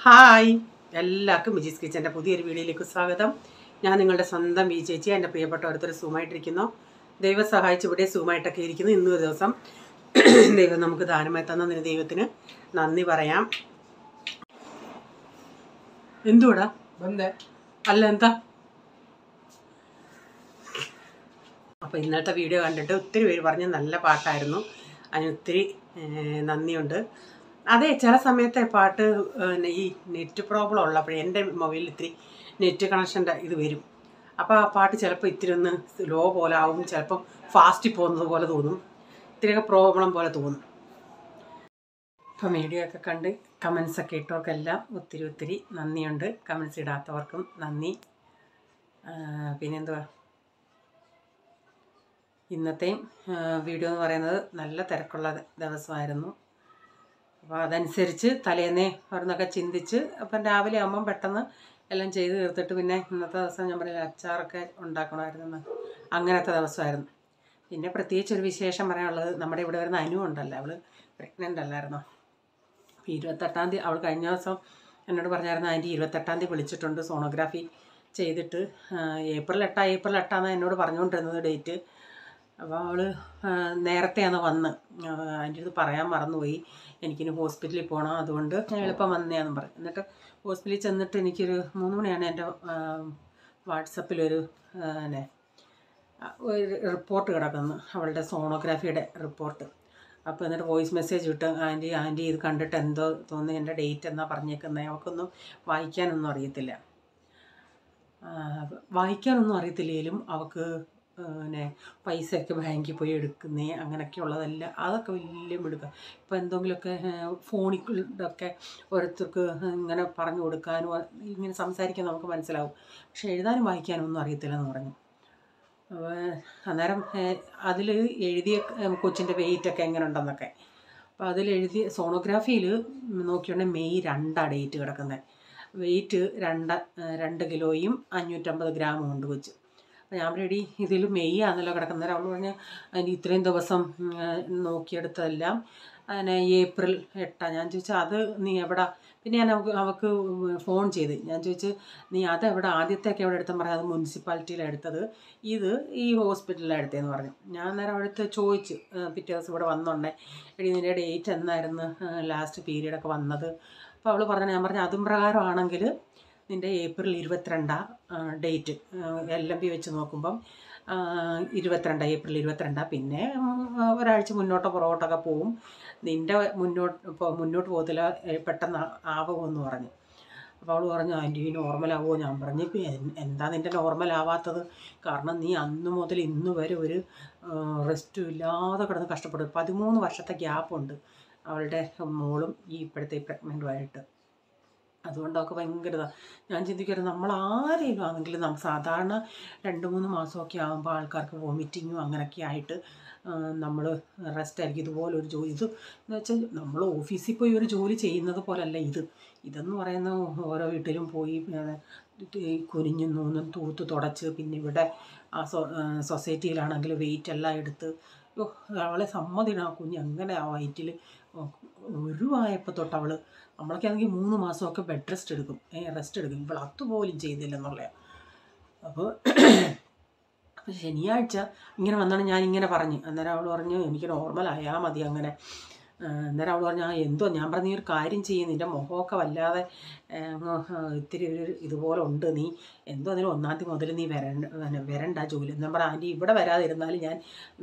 Hi, എല്ലാവർക്കും വിജീസ് കിച്ചൻ്റെ പുതിയൊരു വീഡിയോയിലേക്ക് സ്വാഗതം. ഞാൻ നിങ്ങളുടെ സ്വന്തം വി ചേച്ചി. എൻ്റെ പ്രിയപ്പെട്ട ഓരോരുത്തർ സൂമായിട്ടിരിക്കുന്നു. ദൈവം സഹായിച്ച് ഇവിടെ സൂമായിട്ടൊക്കെ ഇരിക്കുന്നു. ഇന്നൊരു ദിവസം ദൈവം നമുക്ക് ദാനമായി തന്നതിന് ദൈവത്തിന് നന്ദി പറയാം. എന്തുകൂടാ അല്ല എന്താ? അപ്പോൾ ഇന്നത്തെ വീഡിയോ കണ്ടിട്ട് ഒത്തിരി പേര് പറഞ്ഞ് നല്ല പാട്ടായിരുന്നു. അതിന് ഒത്തിരി നന്ദിയുണ്ട്. അതെ, ചില സമയത്തെ പാട്ട് ഈ നെറ്റ് പ്രോബ്ലം ഉള്ളപ്പോഴേ എൻ്റെ മൊബൈലിൽ ഇത്തിരി നെറ്റ് കണക്ഷൻ്റെ ഇത് വരും. അപ്പോൾ ആ പാട്ട് ചിലപ്പോൾ ഇത്തിരി ഒന്ന് ലോ പോലെ ആവും, ചിലപ്പം ഫാസ്റ്റിൽ പോകുന്നത് പോലെ തോന്നും, ഇത്തിരിയൊക്കെ പ്രോബ്ലം പോലെ തോന്നും. അപ്പം വീഡിയോ ഒക്കെ കണ്ട് കമൻസൊക്കെ ഇട്ടവർക്കെല്ലാം ഒത്തിരി ഒത്തിരി നന്ദിയുണ്ട്. കമൻസ് ഇടാത്തവർക്കും നന്ദി. പിന്നെന്തുവാ, ഇന്നത്തെയും വീഡിയോ എന്ന് പറയുന്നത് നല്ല തിരക്കുള്ള ദിവസമായിരുന്നു. അപ്പോൾ അതനുസരിച്ച് തലേന്നേ ഓരോന്നൊക്കെ ചിന്തിച്ച് അപ്പം രാവിലെ ആകുമ്പം പെട്ടെന്ന് എല്ലാം ചെയ്ത് തീർത്തിട്ട് പിന്നെ ഇന്നത്തെ ദിവസം ഞാൻ പറഞ്ഞില്ല അച്ചാറൊക്കെ ഉണ്ടാക്കണമായിരുന്നു. അങ്ങനത്തെ ദിവസമായിരുന്നു. പിന്നെ പ്രത്യേകിച്ചൊരു വിശേഷം പറയാനുള്ളത്, നമ്മുടെ ഇവിടെ വരുന്ന അനു ഉണ്ടല്ലോ, അവൾ പ്രഗ്നൻ്റ് അല്ലായിരുന്നോ. അപ്പോൾ 28-ാം തീയതി അവൾ കഴിഞ്ഞ ദിവസം എന്നോട് പറഞ്ഞായിരുന്നു, ആൻറ്റി 28-ാം തീയതി വിളിച്ചിട്ടുണ്ട് സോണോഗ്രാഫി ചെയ്തിട്ട്. ഏപ്രിൽ 8 എന്നോട് പറഞ്ഞുകൊണ്ടിരുന്നത് ഡേറ്റ്. അപ്പോൾ അവൾ നേരത്തെയാണ് വന്ന്, അതിൻ്റെ ഇത് പറയാൻ മറന്നുപോയി, എനിക്കിനി ഹോസ്പിറ്റലിൽ പോകണം, അതുകൊണ്ട് ഞാൻ എളുപ്പം വന്നതാണെന്ന് പറഞ്ഞു. എന്നിട്ട് ഹോസ്പിറ്റലിൽ ചെന്നിട്ട് എനിക്കൊരു 3 മണിയാണ് എൻ്റെ വാട്സപ്പിലൊരു ഒരു റിപ്പോർട്ട് കിടക്കുന്നു, അവളുടെ സോണോഗ്രാഫിയുടെ റിപ്പോർട്ട്. അപ്പോൾ എന്നിട്ട് വോയിസ് മെസ്സേജ് വിട്ട്, ആൻറ്റി ഇത് കണ്ടിട്ട് എന്തോ തോന്നി, എൻ്റെ ഡേറ്റ് എന്നാ പറഞ്ഞേക്കുന്നത്. അവൾക്കൊന്നും വായിക്കാനൊന്നും അറിയത്തില്ല. വായിക്കാനൊന്നും അറിയത്തില്ലെങ്കിലും അവൾക്ക് പൈസയൊക്കെ ബാങ്കിൽ പോയി എടുക്കുന്നേ അങ്ങനെയൊക്കെ ഉള്ളതല്ല, അതൊക്കെ വലിയ മിടുക്കുക. ഇപ്പോൾ എന്തെങ്കിലുമൊക്കെ ഫോണിലൊക്കെ ഓരോരുത്തർക്ക് ഇങ്ങനെ പറഞ്ഞു കൊടുക്കാനും ഇങ്ങനെ സംസാരിക്കാൻ നമുക്ക് മനസ്സിലാവും, പക്ഷെ എഴുതാനും വായിക്കാനും ഒന്നും അറിയത്തില്ലെന്ന് പറഞ്ഞു. അന്നേരം അതിൽ എഴുതിയ കൊച്ചിൻ്റെ വെയിറ്റൊക്കെ എങ്ങനെ ഉണ്ടെന്നൊക്കെ. അപ്പോൾ അതിലെഴുതിയ സോണോഗ്രാഫിയിൽ നോക്കിയുണ്ടെങ്കിൽ മെയ് 2 ഡേറ്റ് കിടക്കുന്നത്. വെയിറ്റ് 2 കിലോയും 550 ഗ്രാമും ഉണ്ട് കൊച്ച്. അപ്പോൾ ഞാൻ റെഡി, ഇതിൽ മെയ് ആണല്ലോ കിടക്കുന്നത്. അവൾ പറഞ്ഞ് അതിന് ഇത്രയും ദിവസം നോക്കിയെടുത്തതെല്ലാം ഏപ്രിൽ 8. ഞാൻ ചോദിച്ചാൽ അത് നീ എവിടെ? പിന്നെ ഞാൻ അവൾക്ക് ഫോൺ ചെയ്ത് ഞാൻ ചോദിച്ചു, നീ അതെവിടെ ആദ്യത്തെയൊക്കെ എവിടെ എടുത്തെന്ന് പറയാം. അത് മുനിസിപ്പാലിറ്റിയിലാണ് എടുത്തത്, ഇത് ഈ ഹോസ്പിറ്റലിലാണ് എടുത്തതെന്ന് പറഞ്ഞു. ഞാൻ നേരം അവിടുത്തെ ചോദിച്ചു, പിറ്റേ ദിവസം ഇവിടെ വന്നുണ്ടേ, എടി നിൻ്റെ ഡേറ്റ് എന്നായിരുന്നു ലാസ്റ്റ് പീരീഡൊക്കെ വന്നത്? അപ്പോൾ അവൾ പറഞ്ഞു, ഞാൻ പറഞ്ഞു അതും പ്രകാരമാണെങ്കിൽ നിൻ്റെ ഏപ്രിൽ 22 ഡേറ്റ്. LMP വെച്ച് നോക്കുമ്പം 22, ഏപ്രിൽ 22. പിന്നെ ഒരാഴ്ച മുന്നോട്ടോ പുറകോട്ടൊക്കെ പോവും, നിൻ്റെ മുന്നോട്ട് പോകത്തില്ല, പെട്ടെന്ന് ആവുമെന്ന് പറഞ്ഞു. അപ്പോൾ അവൾ പറഞ്ഞു, ആൻറ്റി നോർമലാവുമോ? ഞാൻ പറഞ്ഞു, എന്താ നിൻ്റെ നോർമലാവാത്തത്? കാരണം നീ അന്ന് മുതൽ ഇന്ന് വരെ ഒരു റെസ്റ്റും ഇല്ലാതെ കിടന്ന് കഷ്ടപ്പെടും. 13 വർഷത്തെ ഗ്യാപ്പുണ്ട് അവളുടെ മോളും ഈ ഇപ്പോഴത്തെ പ്രഗ്നൻ്റുമായിട്ട്. അതുകൊണ്ട് അവൾക്ക് ഭയങ്കര ഇതാണ്. ഞാൻ ചിന്തിക്കരുത്, നമ്മളാരെങ്കിലും ആണെങ്കിലും നമുക്ക് സാധാരണ 2-3 മാസമൊക്കെ ആകുമ്പോൾ ആൾക്കാർക്ക് വോമിറ്റിങ്ങും അങ്ങനെയൊക്കെ ആയിട്ട് നമ്മൾ റെസ്റ്റ് ആയിരിക്കും. ഇതുപോലൊരു ജോലി, ഇത് എന്ന് വെച്ചാൽ നമ്മൾ ഓഫീസിൽ പോയി ഒരു ജോലി ചെയ്യുന്നത് പോലല്ല ഇതെന്ന് പറയുന്ന ഓരോ വീട്ടിലും പോയി കുനിഞ്ഞും നൂന്നും തൂത്ത് തുടച്ച്, പിന്നെ ഇവിടെ ആ സൊസൈറ്റിയിലാണെങ്കിൽ വെയിറ്റ് എല്ലാം എടുത്ത് അവളെ സമ്മതിക്കണം. ആ കുഞ്ഞ് അങ്ങനെ ആ വയറ്റിൽ ഒഴിവായപ്പോൾ തൊട്ട് നമ്മളൊക്കെ ആണെങ്കിൽ 3 മാസമൊക്കെ ബെഡ് റെസ്റ്റ് എടുക്കും. ഇപ്പോൾ അതുപോലും ചെയ്തില്ലെന്നുള്ള. അപ്പോൾ ശനിയാഴ്ച ഇങ്ങനെ വന്നാണ് ഞാനിങ്ങനെ പറഞ്ഞു. അന്നേരം അവൾ പറഞ്ഞു, എനിക്ക് നോർമലായാൽ മതി അങ്ങനെ. അന്നേരം അവൾ പറഞ്ഞു, എന്തോ? ഞാൻ പറഞ്ഞു, നീ ഒരു കാര്യം ചെയ്യും, നിൻ്റെ മുഖമൊക്കെ വല്ലാതെ ഇത്തിരി ഒരു ഇതുപോലെ ഉണ്ട്, നീ എന്തോ അതിന് 1-ാം തീയതി മുതൽ നീ വരണ്ട ജോലി. ഞാൻ പറഞ്ഞു, ആൻറ്റി ഇവിടെ വരാതിരുന്നാലും ഞാൻ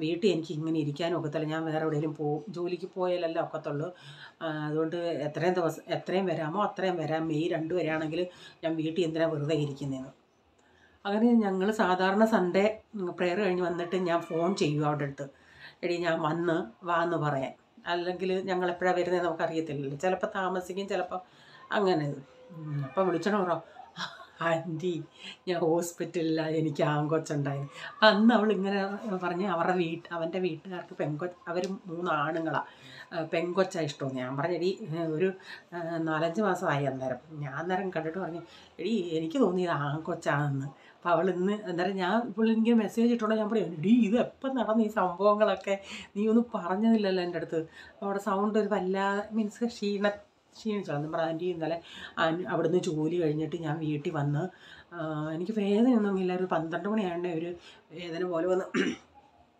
വീട്ടിൽ എനിക്ക് ഇങ്ങനെ ഇരിക്കാനും ഒക്കത്തില്ല, ഞാൻ വേറെ എവിടെയെങ്കിലും പോവും, ജോലിക്ക് പോയാലല്ല ഒക്കത്തുള്ളൂ. അതുകൊണ്ട് എത്രയും വരാമോ അത്രയും വരാം. മെയ് 2 വരെയാണെങ്കിൽ ഞാൻ വീട്ടിൽ എന്തിനാ വെറുതെ ഇരിക്കുന്നതെന്ന്. അങ്ങനെ ഞങ്ങൾ സാധാരണ സൺഡേ പ്രെയർ കഴിഞ്ഞ് വന്നിട്ട് ഞാൻ ഫോൺ ചെയ്യും അവിടെ അടുത്ത്, എടി ഞാൻ വാന്ന് പറയാൻ. അല്ലെങ്കിൽ ഞങ്ങൾ എപ്പോഴാണ് വരുന്നത് നമുക്കറിയത്തില്ലല്ലോ, ചിലപ്പോൾ താമസിക്കും, ചിലപ്പോൾ അങ്ങനെ. അപ്പം വിളിച്ചോണ്ട് പറ, ആൻറ്റി ഞാൻ ഹോസ്പിറ്റലിലാണ്, എനിക്ക് ആങ്കൊച്ചുണ്ടായി. അപ്പം അന്ന് അവൾ ഇങ്ങനെ പറഞ്ഞ് അവൻ്റെ വീട്ടുകാർക്ക് അവർ 3 ആണുങ്ങളാണ്, പെങ്കൊച്ചാണ് ഇഷ്ടമെന്ന്. ഞാൻ പറഞ്ഞു, എടി ഒരു 4-5 മാസമായി. അന്നേരം കണ്ടിട്ട് പറഞ്ഞു, എടി എനിക്ക് തോന്നിയത് ആങ്കൊച്ചാണെന്ന്. അപ്പോൾ അവൾ അന്നേരം ഞാൻ ഇങ്ങനെ മെസ്സേജ് ഇട്ടോളൂ. ഞാൻ പറയും, എടി ഇത് എപ്പം നടന്നു ഈ സംഭവങ്ങളൊക്കെ, നീ ഒന്നും പറഞ്ഞതില്ലല്ലോ എൻ്റെ അടുത്ത്. അപ്പോൾ അവിടെ സൗണ്ട് ഒരു വല്ലാതെ മീൻസ് ക്ഷീണിച്ചോളാം പറഞ്ഞ ആൻറ്റി ഇന്നലെ അവിടുന്ന് ജോലി കഴിഞ്ഞിട്ട് ഞാൻ വീട്ടിൽ വന്ന് എനിക്ക് വേദനയൊന്നുമില്ല, ഒരു 12 മണിയായതുകൊണ്ട് ഒരു വേദന പോലെ വന്ന്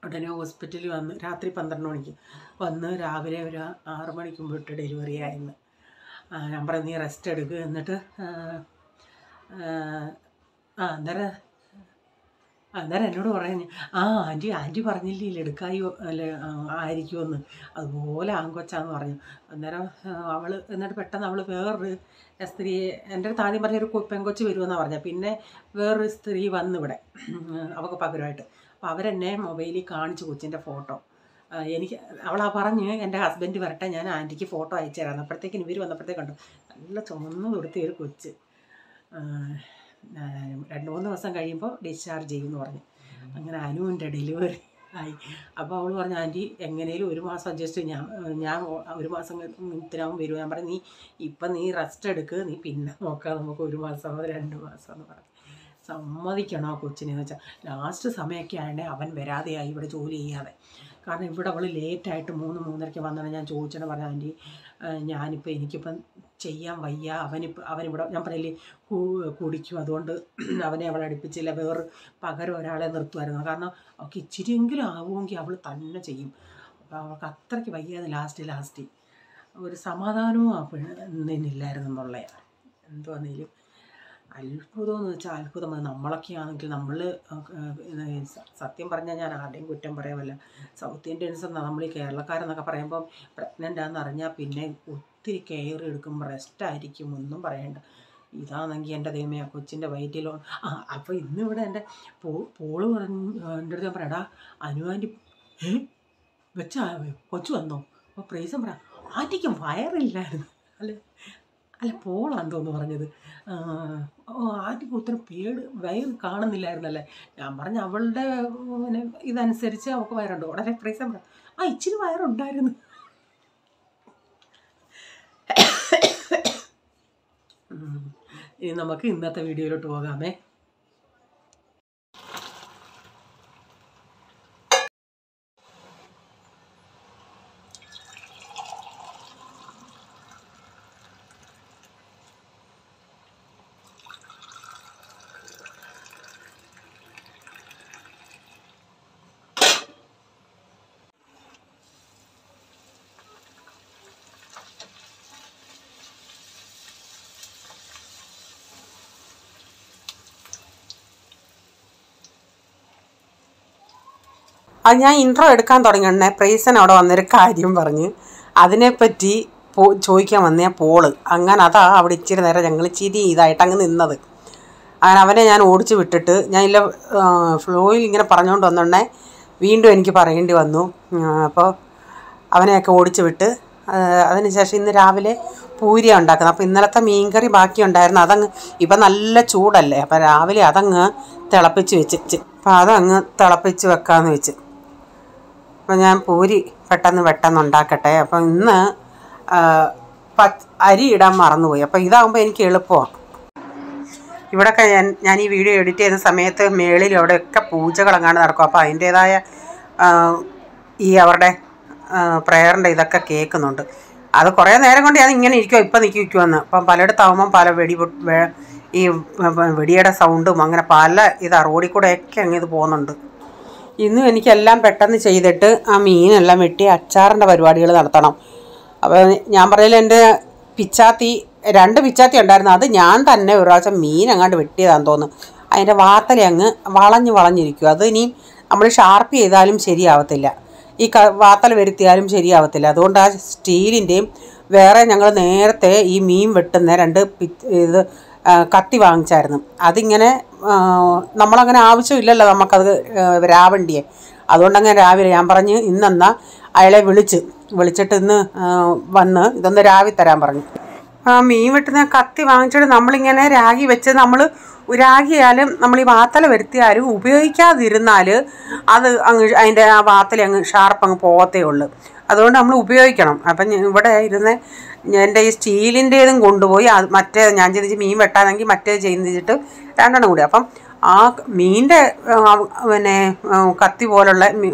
ഉടനെ ഹോസ്പിറ്റലിൽ വന്ന് രാത്രി 12 മണിക്ക് വന്ന് രാവിലെ ഒരു 6 മണിക്ക് മുമ്പിട്ട് ഡെലിവറി ആയിരുന്നു. ഞാൻ പറഞ്ഞു നീ റെസ്റ്റ് എടുക്കുക, എന്നിട്ട് അന്നേരം എന്നോട് പറഞ്ഞു ആൻറ്റി പറഞ്ഞില്ലേ എടുക്കായോ അല്ലെ ആയിരിക്കുമെന്ന്, അതുപോലെ ആങ്കൊച്ചാന്ന് പറഞ്ഞു. അന്നേരം എന്നിട്ട് പെട്ടെന്ന് അവൾ വേറൊരു സ്ത്രീയെ എൻ്റെ അടുത്ത് ആദ്യം പറഞ്ഞൊരു പെങ്കൊച്ച് വരുമെന്നാണ് പറഞ്ഞത്. പിന്നെ വേറൊരു സ്ത്രീ വന്നിവിടെ അവൾക്ക് പകരമായിട്ട്. അപ്പോൾ അവരെന്നെ മൊബൈലിൽ കാണിച്ചു കൊച്ചിൻ്റെ ഫോട്ടോ. എനിക്ക് അവളാ പറഞ്ഞ് എൻ്റെ ഹസ്ബൻഡ് വരട്ടെ ഞാൻ ആൻറ്റിക്ക് ഫോട്ടോ അയച്ചു തരാം. അപ്പോഴത്തേക്കിന് ഇവർ വന്നപ്പോഴത്തേക്ക് കണ്ടു നല്ല ചുമന്ന് കൊടുത്ത ഒരു കൊച്ച്. 2-3 ദിവസം കഴിയുമ്പോൾ ഡിസ്ചാർജ് ചെയ്യുമെന്ന് പറഞ്ഞു. അങ്ങനെ അനുവിൻ്റെ ഡെലിവറി ആയി. അപ്പോൾ അവൾ പറഞ്ഞു ആൻറ്റി എങ്ങനെയും 1 മാസം അഡ്ജസ്റ്റ് ഞാൻ 1 മാസം ഇത്രയാവും വരും. ഞാൻ പറഞ്ഞു ഇപ്പം നീ റെസ്റ്റ് എടുക്കുക, നീ പിന്നെ നോക്കാം, നമുക്ക് 1 മാസം 2 മാസം എന്ന് പറഞ്ഞു. സമ്മതിക്കണോ കൊച്ചിനെന്ന് വെച്ചാൽ ലാസ്റ്റ് സമയമൊക്കെ ആയതുകൊണ്ട് അവൻ വരാതെയായി ഇവിടെ ജോലി ചെയ്യാതെ. കാരണം ഇവിടെ അവൾ ലേറ്റായിട്ട് 3-3:30 വന്നാണ്. ഞാൻ ചോദിച്ചാണ് പറഞ്ഞ ആൻറ്റി ഞാനിപ്പോൾ എനിക്കിപ്പം ചെയ്യാൻ വയ്യ, അവനിവിടെ ഞാൻ പറയില്ലേ കുടിക്കും, അതുകൊണ്ട് അവനെ അവളെ അടുപ്പിച്ചില്ല, വേറെ പകരം ഒരാളെ നിർത്തുമായിരുന്നു. കാരണം അവൾക്ക് ഇച്ചിരിയെങ്കിലും ആവുമെങ്കിൽ അവൾ തന്നെ ചെയ്യും. അപ്പോൾ അവൾക്ക് അത്രയ്ക്ക് വയ്യാതെ ലാസ്റ്റ് ഒരു സമാധാനവും ആ പെണ്ണിനില്ലായിരുന്നു എന്നുള്ളതാണ്. എന്തുവന്നേലും അത്ഭുതമെന്ന് വെച്ചാൽ അത്ഭുതം. നമ്മളൊക്കെ ആണെങ്കിൽ നമ്മൾ സത്യം പറഞ്ഞാൽ ഞാൻ ആരുടെയും കുറ്റം പറയാമല്ല, സൗത്ത് ഇന്ത്യൻസ് നമ്മൾ ഈ കേരളക്കാരെന്നൊക്കെ പറയുമ്പം പ്രഗ്നൻ്റ് ആണെന്ന് അറിഞ്ഞാൽ പിന്നെ ഒത്തിരി കെയർ എടുക്കും, റെസ്റ്റ് ആയിരിക്കും, ഒന്നും പറയണ്ട. ഇതാണെങ്കിൽ എൻ്റെ ദൈവമേ കൊച്ചിൻ്റെ വയറ്റിലോ അപ്പോൾ ഇന്നിവിടെ എൻ്റെ പോള് പറഞ്ഞു എൻ്റെ അടുത്ത് ഞാൻ പറയാടാ അനുവാൻറ്റി വെച്ചാ കൊച്ചു വന്നോ? അപ്പോൾ പ്രൈസം പറയാം ആൻറ്റിക്കും വയറില്ലായിരുന്നു. അല്ല പോളാന്ന് തോന്നുന്നു പറഞ്ഞത്. ആദ്യം ഒത്തിരി വയറ് കാണുന്നില്ലായിരുന്നല്ലേ. ഞാൻ പറഞ്ഞ അവളുടെ പിന്നെ ഇതനുസരിച്ച് അവൾക്ക് വയറുണ്ട്. ഉടനെ പ്രൈസം പറയാം ഇച്ചിരി വയറുണ്ടായിരുന്നു. ഇനി നമുക്ക് ഇന്നത്തെ വീഡിയോയിലോട്ട് പോകാമേ. അത് ഞാൻ ഇൻട്രോ എടുക്കാൻ തുടങ്ങിയുടനെ പ്രൈസൻ അവിടെ വന്നൊരു കാര്യം പറഞ്ഞ് അതിനെപ്പറ്റി ചോദിക്കാൻ വന്നേ പോള്. അങ്ങനെ അതാ അവിടെ ഇച്ചിരി നേരം ഞങ്ങൾ ചിരി ഇതായിട്ട് അങ്ങ് നിന്നത്. അങ്ങനെ അവനെ ഞാൻ ഓടിച്ച് വിട്ടിട്ട് ഞാൻ ഇല്ല ഫ്ലോയിൽ ഇങ്ങനെ പറഞ്ഞുകൊണ്ട് വന്നോണ്ടേ വീണ്ടും എനിക്ക് പറയേണ്ടി വന്നു. അപ്പോൾ അവനെയൊക്കെ ഓടിച്ച് വിട്ട് അതിനുശേഷം ഇന്ന് രാവിലെ പൂരിയാണ് ഉണ്ടാക്കുന്നത്. അപ്പോൾ ഇന്നലത്തെ മീൻകറി ബാക്കി ഉണ്ടായിരുന്നു, അതങ്ങ് ഇപ്പം നല്ല ചൂടല്ലേ, അപ്പോൾ രാവിലെ അതങ്ങ് തിളപ്പിച്ച് വെച്ച് അപ്പോൾ അതങ്ങ് തിളപ്പിച്ച് വെക്കാമെന്ന് വെച്ച്. അപ്പോൾ ഞാൻ പൂരി പെട്ടെന്ന് ഉണ്ടാക്കട്ടെ. അപ്പോൾ ഇന്ന് അരി ഇടാൻ മറന്നുപോയി. അപ്പോൾ ഇതാകുമ്പോൾ എനിക്ക് എളുപ്പമാണ്. ഇവിടെയൊക്കെ ഞാൻ ഈ വീഡിയോ എഡിറ്റ് ചെയ്യുന്ന സമയത്ത് മേളിൽ അവിടെയൊക്കെ പൂജകളെങ്ങാണ്ട് നടക്കും. അപ്പോൾ അതിൻ്റേതായ ഈ അവരുടെ പ്രയറിൻ്റെ ഇതൊക്കെ കേൾക്കുന്നുണ്ട്. അത് കുറേ നേരം കൊണ്ട് ഞാൻ ഇങ്ങനെ ഇരിക്കുമോ ഇപ്പം നിൽക്കുമെന്ന്. അപ്പം പലയിടത്താവുമ്പം പല ഈ വെടിയുടെ സൗണ്ടും അങ്ങനെ പല റോഡിൽ കൂടെയൊക്കെ അങ്ങ് ഇത് പോകുന്നുണ്ട്. ഇന്നും എനിക്കെല്ലാം പെട്ടെന്ന് ചെയ്തിട്ട് ആ മീനെല്ലാം വെട്ടി അച്ചാറിൻ്റെ പരിപാടികൾ നടത്തണം. അപ്പോൾ ഞാൻ പറയില്ല എൻ്റെ പിച്ചാത്തി 2 പിച്ചാത്തി ഉണ്ടായിരുന്നു, അത് ഞാൻ തന്നെ ഒരു പ്രാവശ്യം മീൻ അങ്ങാണ്ട് വെട്ടിയതാണെന്ന് തോന്നുന്നു. അതിൻ്റെ വാത്തല അങ്ങ് വളഞ്ഞിരിക്കും. അത് ഇനിയും നമ്മൾ ഷാർപ്പ് ചെയ്താലും ശരിയാവത്തില്ല, ഈ വാത്തല വരുത്തിയാലും ശരിയാവത്തില്ല. അതുകൊണ്ട് ആ സ്റ്റീലിൻ്റെയും വേറെ ഞങ്ങൾ നേരത്തെ ഈ മീൻ വെട്ടുന്ന 2 കത്തി വാങ്ങിച്ചായിരുന്നു. അതിങ്ങനെ നമ്മളങ്ങനെ ആവശ്യമില്ലല്ലോ നമുക്കത് രാവണ്ടിയെ. അതുകൊണ്ടങ്ങനെ രാവിലെ ഞാൻ പറഞ്ഞ് ഇന്നെന്നാൽ അയാളെ വിളിച്ചിട്ട് ഇന്ന് വന്ന് ഇതൊന്ന് രാവി തരാൻ പറഞ്ഞു. മീൻ വെട്ടുന്ന കത്തി വാങ്ങിച്ചിട്ട് നമ്മളിങ്ങനെ രാഗി വെച്ച് നമ്മൾ രാഗിയാലും നമ്മൾ ഈ വാത്തല വരുത്തിയാലും ഉപയോഗിക്കാതിരുന്നാൽ അത് അങ്ങ് അതിൻ്റെ ആ വാത്തല അങ്ങ് ഷാർപ്പ് അങ്ങ് പോകത്തേ ഉള്ളൂ. അതുകൊണ്ട് നമ്മൾ ഉപയോഗിക്കണം. അപ്പം ഇവിടെ ഇരുന്ന് എൻ്റെ ഈ സ്റ്റീലിൻ്റേതും കൊണ്ടുപോയി മറ്റേ ഞാൻ ചെയ്തിട്ട് മീൻ വെട്ടാനെങ്കിൽ മറ്റേ ചെയ്തിട്ട് 2 കൂടി. അപ്പം ആ മീനിൻ്റെ പിന്നെ കത്തി പോലുള്ള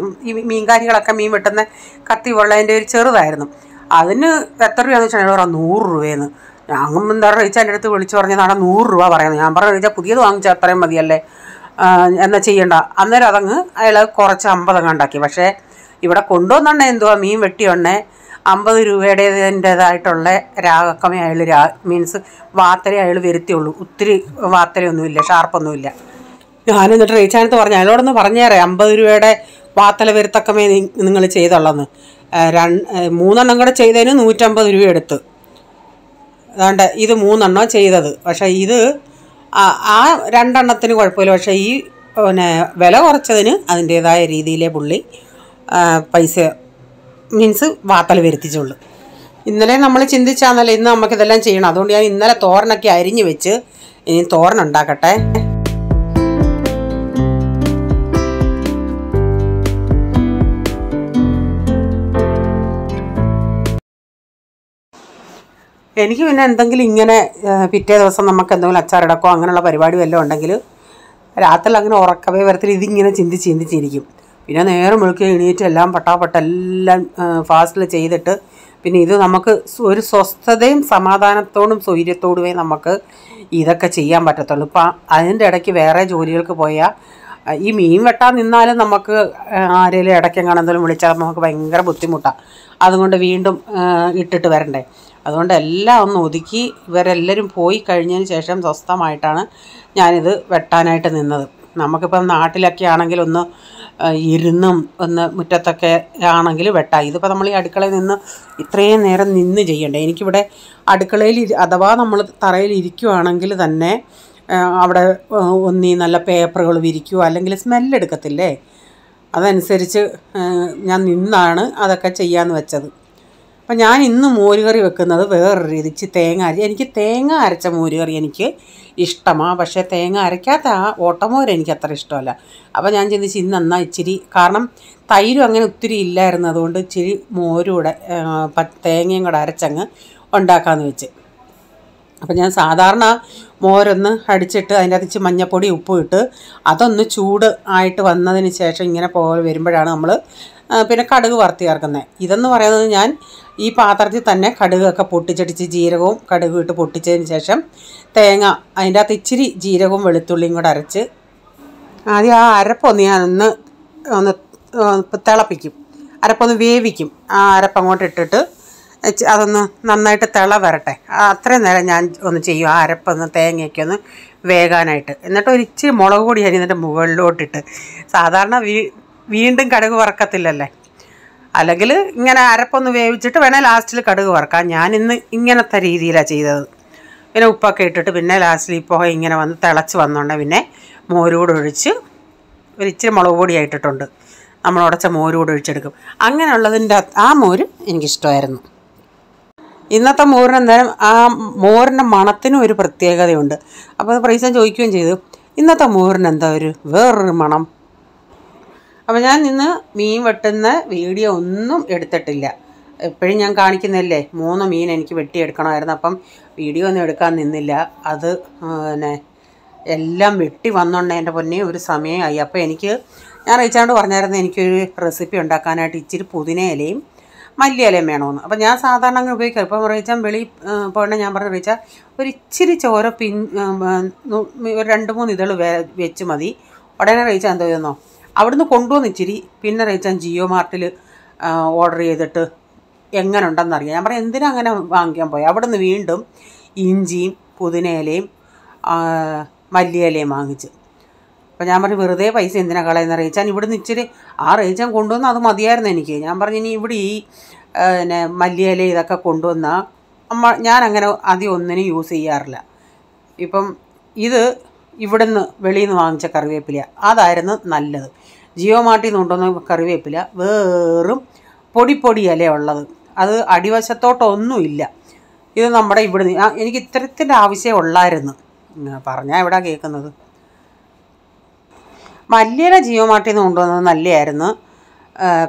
ഈ മീൻകാരികളൊക്കെ മീൻ വെട്ടുന്ന കത്തി പോലുള്ള അതിൻ്റെ ഒരു ചെറുതായിരുന്നു. അതിന് എത്ര രൂപയാണെന്ന് വെച്ചാൽ പറയാം 100 രൂപയെന്ന്. ഞാൻ എന്താ റീച്ച എൻ്റെ അടുത്ത് വിളിച്ച് പറഞ്ഞതാണ് 100 രൂപ പറയുന്നത്. ഞാൻ പറഞ്ഞ റീച്ച പുതിയത് വാങ്ങിച്ചാൽ അത്രയും മതിയല്ലേ, എന്നാൽ ചെയ്യണ്ട. അന്നേരം അതങ്ങ് അയാൾ കുറച്ച് 50 അങ്ങ് ഉണ്ടാക്കി. പക്ഷേ ഇവിടെ കൊണ്ടുവന്നെണ്ണ എന്തുവാ, മീൻ വെട്ടിയൊണ്ണേ 50 രൂപയുടേതിൻ്റേതായിട്ടുള്ള രാഗക്കമേ അയാൾ മീൻസ് വാത്തലേ അയാൾ വരുത്തിയുള്ളൂ. ഒത്തിരി വാത്തലയൊന്നുമില്ല, ഷാർപ്പൊന്നുമില്ല. ഞാനെന്നിട്ട് റീച്ചാനത്ത് പറഞ്ഞു, അയാളോടൊന്ന് പറഞ്ഞേറെ 50 രൂപയുടെ വാത്തല വരുത്തക്കമേ നിങ്ങൾ ചെയ്തുള്ളതെന്ന്. 3 എണ്ണം കൂടെ ചെയ്തതിന് 150 രൂപ എടുത്ത്. അതുകൊണ്ട് ഇത് 3 എണ്ണം ചെയ്തത്. പക്ഷേ ഇത് ആ 2 എണ്ണത്തിന് കുഴപ്പമില്ല. പക്ഷേ ഈ പിന്നെ വില കുറച്ചതിന് അതിൻ്റേതായ രീതിയിലെ പുള്ളി പൈസ മീൻസ് വാത്തല വരുത്തിച്ചുള്ളൂ. ഇന്നലെ നമ്മൾ ചിന്തിച്ചാന്നല്ലോ ഇന്ന് നമുക്കിതെല്ലാം ചെയ്യണം. അതുകൊണ്ട് ഞാൻ ഇന്നലെ തോരനൊക്കെ അരിഞ്ഞ് വെച്ച് ഇനി തോരനുണ്ടാക്കട്ടെ. എനിക്ക് പിന്നെ എന്തെങ്കിലും ഇങ്ങനെ പിറ്റേ ദിവസം നമുക്ക് എന്തെങ്കിലും അച്ചാറിടക്കോ അങ്ങനെയുള്ള പരിപാടി വല്ലതും ഉണ്ടെങ്കിൽ രാത്രി അങ്ങനെ ഉറക്കവേ വരത്തിൽ ഇതിങ്ങനെ ചിന്തിച്ചിരിക്കും. പിന്നെ നേരം വെളുക്കുക എണീറ്റ് എല്ലാം പട്ടാപട്ടെല്ലാം ഫാസ്റ്റിൽ ചെയ്തിട്ട് പിന്നെ ഇത് നമുക്ക് ഒരു സ്വസ്ഥതയും സമാധാനത്തോടും സ്വൈര്യത്തോടുമേ നമുക്ക് ഇതൊക്കെ ചെയ്യാൻ പറ്റത്തുള്ളൂ. ഇപ്പം അതിൻ്റെ ഇടയ്ക്ക് വേറെ ജോലികൾക്ക് പോയാൽ ഈ മീൻ വെട്ടാൻ നിന്നാലും നമുക്ക് ആരെങ്കിലും ഇടയ്ക്കെങ്ങാനും എന്തെങ്കിലും വിളിച്ചാൽ നമുക്ക് ഭയങ്കര ബുദ്ധിമുട്ടാണ്. അതുകൊണ്ട് വീണ്ടും ഇട്ടിട്ട് വരണ്ടേ. അതുകൊണ്ട് എല്ലാം ഒന്ന് ഒതുക്കി ഇവരെല്ലാവരും പോയി കഴിഞ്ഞതിന് ശേഷം സ്വസ്ഥമായിട്ടാണ് ഞാനിത് വെട്ടാനായിട്ട് നിന്നത്. നമുക്കിപ്പം നാട്ടിലൊക്കെ ആണെങ്കിൽ ഒന്ന് ഇരുന്നും ഒന്ന് മുറ്റത്തൊക്കെ ആണെങ്കിൽ വെട്ടാം. ഇതിപ്പോൾ നമ്മൾ ഈ അടുക്കളയിൽ നിന്ന് ഇത്രയും നേരം നിന്ന് ചെയ്യണ്ടേ. എനിക്കിവിടെ അടുക്കളയിൽ അഥവാ നമ്മൾ തറയിൽ ഇരിക്കുവാണെങ്കിൽ തന്നെ അവിടെ ഒന്നീ നല്ല പേപ്പറുകൾ വിരിക്കുമോ അല്ലെങ്കിൽ സ്മെല്ലെടുക്കത്തില്ലേ, അതനുസരിച്ച് ഞാൻ നിന്നാണ് അതൊക്കെ ചെയ്യാമെന്ന് വെച്ചത്. അപ്പം ഞാൻ ഇന്ന് മോരുകറി വെക്കുന്നത് വേറൊരു രീതിച്ച് എനിക്ക് തേങ്ങ അരച്ച മോരുകറി എനിക്ക് ഇഷ്ടമാണ്. പക്ഷേ തേങ്ങ അരയ്ക്കാത്ത ആ ഓട്ടമോര് എനിക്ക് അത്ര ഇഷ്ടമല്ല. അപ്പോൾ ഞാൻ ചിന്തിച്ച് ഇന്നെന്നാൽ ഇച്ചിരി, കാരണം തൈരും അങ്ങനെ ഒത്തിരി ഇല്ലായിരുന്നു, അതുകൊണ്ട് ഇച്ചിരി മോരും കൂടെ തേങ്ങയും കൂടെ അരച്ചങ്ങ് ഉണ്ടാക്കാമെന്ന് വെച്ച്. അപ്പം ഞാൻ സാധാരണ മോരൊന്ന് അടിച്ചിട്ട് അതിൻ്റെ അകത്ത് ഇച്ചിരി മഞ്ഞപ്പൊടി ഉപ്പും ഇട്ട് അതൊന്ന് ചൂട് ആയിട്ട് വന്നതിന് ശേഷം ഇങ്ങനെ പോലെ വരുമ്പോഴാണ് നമ്മൾ പിന്നെ കടുക് വറുത്ത് ചേർക്കുന്നത്. ഇതെന്ന് പറയുന്നത് ഞാൻ ഈ പാത്രത്തിൽ തന്നെ കടുകൊക്കെ പൊട്ടിച്ചടിച്ച് ജീരകവും കടുകും ഇട്ട് പൊട്ടിച്ചതിന് ശേഷം തേങ്ങ അതിൻ്റെ അകത്ത് ഇച്ചിരി ജീരകവും വെളുത്തുള്ളിയും കൂടെ അരച്ച് ആദ്യം ആ അരപ്പൊന്ന് ഞാനൊന്ന് തിളപ്പിക്കും, അരപ്പൊന്ന് വേവിക്കും. ആ അരപ്പങ്ങോട്ട് ഇട്ടിട്ട് അതൊന്ന് നന്നായിട്ട് തിള വരട്ടെ. അത്രയും നേരം ഞാൻ ഒന്ന് ചെയ്യും ആ അരപ്പൊന്ന് തേങ്ങയൊക്കെ ഒന്ന് വേകാനായിട്ട്. എന്നിട്ട് ഒരു ഇച്ചിരി മുളക് പൊടി അരിഞ്ഞിട്ട് മുകളിലോട്ടിട്ട്, സാധാരണ വീണ്ടും കടുക് വറക്കത്തില്ലല്ലേ, അല്ലെങ്കിൽ ഇങ്ങനെ അരപ്പൊന്ന് വേവിച്ചിട്ട് വേണേൽ ലാസ്റ്റിൽ കടുക് വറക്കാം. ഞാനിന്ന് ഇങ്ങനത്തെ രീതിയിലാണ് ചെയ്തത്. പിന്നെ ഉപ്പൊക്കെ ഇട്ടിട്ട് പിന്നെ ലാസ്റ്റിൽ ഇപ്പോൾ ഇങ്ങനെ വന്ന് തിളച്ച് വന്നോണ്ട് പിന്നെ മോരൂടെ ഒഴിച്ച് ഒരു ഇച്ചിരി മുളക് പൊടി ആയിട്ടിട്ടുണ്ട്, നമ്മൾ ഉടച്ച മോരൂടെ ഒഴിച്ചെടുക്കും. അങ്ങനെയുള്ളതിൻ്റെ ആ മോര് എനിക്കിഷ്ടമായിരുന്നു. ഇന്നത്തെ മോരിന് അന്നേരം ആ മോരിൻ്റെ മണത്തിനും ഒരു പ്രത്യേകതയുണ്ട്. അപ്പോൾ അത് പ്രൈസൻ ചോദിക്കുകയും ചെയ്തു, ഇന്നത്തെ മോരിന് എന്താ ഒരു വേറൊരു മണം. അപ്പോൾ ഞാൻ ഇന്ന് മീൻ വെട്ടുന്ന വീഡിയോ ഒന്നും എടുത്തിട്ടില്ല. എപ്പോഴും ഞാൻ കാണിക്കുന്നില്ലേ 3 മീൻ എനിക്ക് വെട്ടിയെടുക്കണമായിരുന്നു. അപ്പം വീഡിയോ ഒന്നും എടുക്കാൻ നിന്നില്ല. അത് പിന്നെ എല്ലാം വെട്ടി വന്നോണ്ട് എൻ്റെ പൊന്നെ ഒരു സമയമായി. അപ്പോൾ ഞാൻ റീച്ചാണ്ട് പറഞ്ഞായിരുന്നു എനിക്കൊരു റെസിപ്പി ഉണ്ടാക്കാനായിട്ട് ഇച്ചിരി പുതിനയിലയും മല്ലിയിലയും വേണമെന്ന്. അപ്പോൾ ഞാൻ സാധാരണ അങ്ങനെ ഉപയോഗിക്കാം. ഇപ്പം റീച്ചാൻ വെളി പോകണേ ഞാൻ പറഞ്ഞു റീച്ച ഒരു ഇച്ചിരി ചോര ഒരു 2-3 ഇതൾ വെച്ച് മതി. ഉടനെ റീച്ചാൻ എന്തോ ചെയ്യുന്നോ അവിടുന്ന് കൊണ്ടുവന്ന് ഇച്ചിരി. പിന്നെ റീച്ചാൻ ജിയോ മാർട്ടിൽ ഓർഡർ ചെയ്തിട്ട് എങ്ങനെ ഉണ്ടെന്നറിയാം. ഞാൻ പറയാം എന്തിനാ അങ്ങനെ വാങ്ങിക്കാൻ പോയി. അവിടുന്ന് വീണ്ടും ഇഞ്ചിയും പുതിനയിലയും മല്ലിയിലയും വാങ്ങിച്ച്. അപ്പോൾ ഞാൻ പറഞ്ഞു വെറുതെ പൈസ എന്തിനാ കളയുന്ന റീച്ചാൻ, ഇവിടുന്ന് ഇച്ചിരി ആ റീച്ചാൻ കൊണ്ടുവന്ന് അത് മതിയായിരുന്നു എനിക്ക്. ഞാൻ പറഞ്ഞു ഇനി ഇവിടെ ഈ പിന്നെ മല്ലിയില ഇതൊക്കെ കൊണ്ടുവന്നാൽ ഞാൻ അങ്ങനെ ആദ്യം ഒന്നിനും യൂസ് ചെയ്യാറില്ല. ഇപ്പം ഇത് ഇവിടുന്ന് വെളിയിൽ നിന്ന് വാങ്ങിച്ച കറിവേപ്പില അതായിരുന്നു നല്ലത്. ജിയോ മാർട്ടിൽ നിന്ന് കൊണ്ടുവന്ന കറിവേപ്പില വെറും പൊടി ഇലയുള്ളത്, അത് അടിവശത്തോട്ടൊന്നുമില്ല. ഇത് നമ്മുടെ ഇവിടുന്ന് എനിക്ക് ഇത്തരത്തിൻ്റെ ആവശ്യം ഉള്ളായിരുന്നു. പറഞ്ഞാൽ എവിടെ കേൾക്കുന്നത്. മല്ലിയില ജിയോ മാർട്ടിൽ നിന്ന് കൊണ്ടുവന്നത് നല്ലതായിരുന്നു.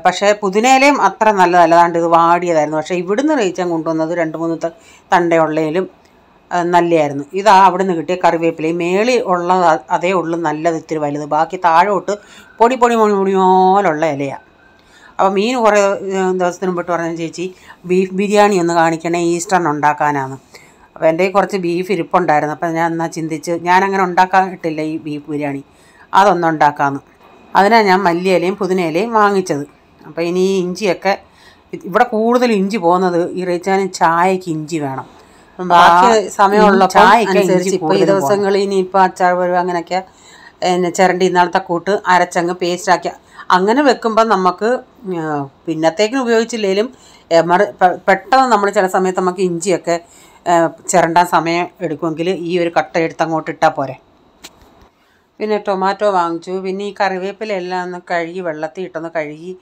പക്ഷേ പുതിനയിലയും അത്ര നല്ലതല്ല, അതാണ്ട് ഇത് വാടിയതായിരുന്നു. പക്ഷേ ഇവിടുന്ന് റീച്ചാൻ കൊണ്ടുവന്നത് 2-3 തണ്ടയുള്ളതിലും നല്ലതായിരുന്നു. ഇതാ അവിടെ നിന്ന് കിട്ടിയ കറിവേപ്പിലയും മേളി ഉള്ളത് അതേ ഉള്ളൂ നല്ലത്, ഇത്തിരി വലുത്. ബാക്കി താഴോട്ട് പൊടി പോലുള്ള ഇലയാണ്. അപ്പോൾ മീൻ കുറേ ദിവസത്തിന് മുമ്പിട്ട് പറഞ്ഞ ചേച്ചി ബീഫ് ബിരിയാണി ഒന്ന് കാണിക്കണേ ഈസ്റ്ററിന് ഉണ്ടാക്കാനാണ്. അപ്പോൾ എൻ്റെ കുറച്ച് ബീഫ് ഇരിപ്പുണ്ടായിരുന്നു. അപ്പോൾ ഞാൻ എന്നാൽ ചിന്തിച്ച് ഞാനങ്ങനെ ഉണ്ടാക്കാനിട്ടില്ല ഈ ബീഫ് ബിരിയാണി, അതൊന്നും ഉണ്ടാക്കാമെന്ന്. അതിനാണ് ഞാൻ മല്ലിയിലയും പുതിനയിലയും വാങ്ങിച്ചത്. അപ്പോൾ ഇനി ഈ ഇഞ്ചിയൊക്കെ ഇവിടെ കൂടുതൽ ഇഞ്ചി പോകുന്നത് ഈ റീച്ചാനും ചായക്ക് ഇഞ്ചി വേണം. ബാക്കി സമയമുള്ളപ്പോൾ അനുസരിച്ച് ഇപ്പോൾ ഈ ദിവസങ്ങളിൽ ഇനിയിപ്പോൾ അച്ചാർ വരും അങ്ങനെയൊക്കെ ചിരണ്ടി ഇന്നാളത്തെ കൂട്ട് അരച്ചങ്ങ് പേസ്റ്റാക്കി അങ്ങനെ വെക്കുമ്പോൾ നമുക്ക് പിന്നത്തേക്കിന് ഉപയോഗിച്ചില്ലെങ്കിലും പെട്ടെന്ന് നമ്മൾ ചില സമയത്ത് നമുക്ക് ഇഞ്ചിയൊക്കെ ചിരണ്ടാൻ സമയം എടുക്കുമെങ്കിൽ ഈ ഒരു കട്ട എടുത്ത് അങ്ങോട്ട് ഇട്ടാൽ പോരെ. പിന്നെ ടൊമാറ്റോ വാങ്ങിച്ചു. പിന്നെ ഈ കറിവേപ്പിലെല്ലാം ഒന്ന് കഴുകി വെള്ളത്തിൽ ഇട്ടൊന്ന് കഴുകി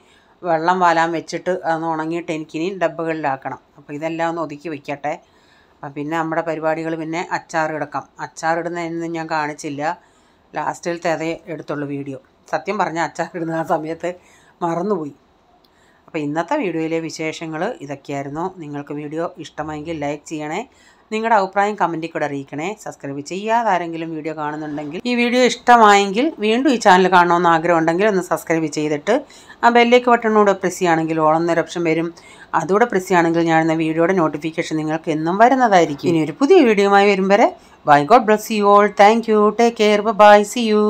വെള്ളം വാലാൻ വെച്ചിട്ട് അതൊന്ന് ഉണങ്ങിയിട്ട് എനിക്കിനി ഡബ്ബകളിലാക്കണം. അപ്പോൾ ഇതെല്ലാം ഒന്ന് ഒതുക്കി വയ്ക്കട്ടെ. പിന്നെ നമ്മുടെ പരിപാടികൾ പിന്നെ അച്ചാറിടുന്നതൊന്നും ഞാൻ കാണിച്ചില്ല. ലാസ്റ്റിലത്തെ അതേ എടുത്തുള്ളൂ വീഡിയോ. സത്യം പറഞ്ഞാൽ അച്ചാറിടുന്ന ആ സമയത്ത് മറന്നുപോയി. അപ്പോൾ ഇന്നത്തെ വീഡിയോയിലെ വിശേഷങ്ങൾ ഇതൊക്കെയായിരുന്നു. നിങ്ങൾക്ക് വീഡിയോ ഇഷ്ടമായെങ്കിൽ ലൈക്ക് ചെയ്യണേ. നിങ്ങളുടെ അഭിപ്രായം കമൻറ്റിൽ കൂടെ അറിയിക്കണേ. സബ്സ്ക്രൈബ് ചെയ്യാതെ ആരെങ്കിലും വീഡിയോ കാണുന്നുണ്ടെങ്കിൽ ഈ വീഡിയോ ഇഷ്ടമായെങ്കിൽ വീണ്ടും ഈ ചാനൽ കാണണമെന്ന് ആഗ്രഹമുണ്ടെങ്കിൽ ഒന്ന് സബ്സ്ക്രൈബ് ചെയ്തിട്ട് ആ ബെല്ലേക്ക് ബട്ടണൂടെ പ്രസ് ചെയ്യുകയാണെങ്കിൽ ഓളെന്നൊരു ഓപ്ഷൻ വരും. അതുകൂടെ പ്രസ് ചെയ്യുകയാണെങ്കിൽ ഞാനെന്ന വീഡിയോയുടെ നോട്ടിഫിക്കേഷൻ നിങ്ങൾക്ക് എന്നും വരുന്നതായിരിക്കും. ഇനി ഒരു പുതിയ വീഡിയോയുമായി വരും വരെ bye. God bless you all. Thank you. Take care. Bye. See U.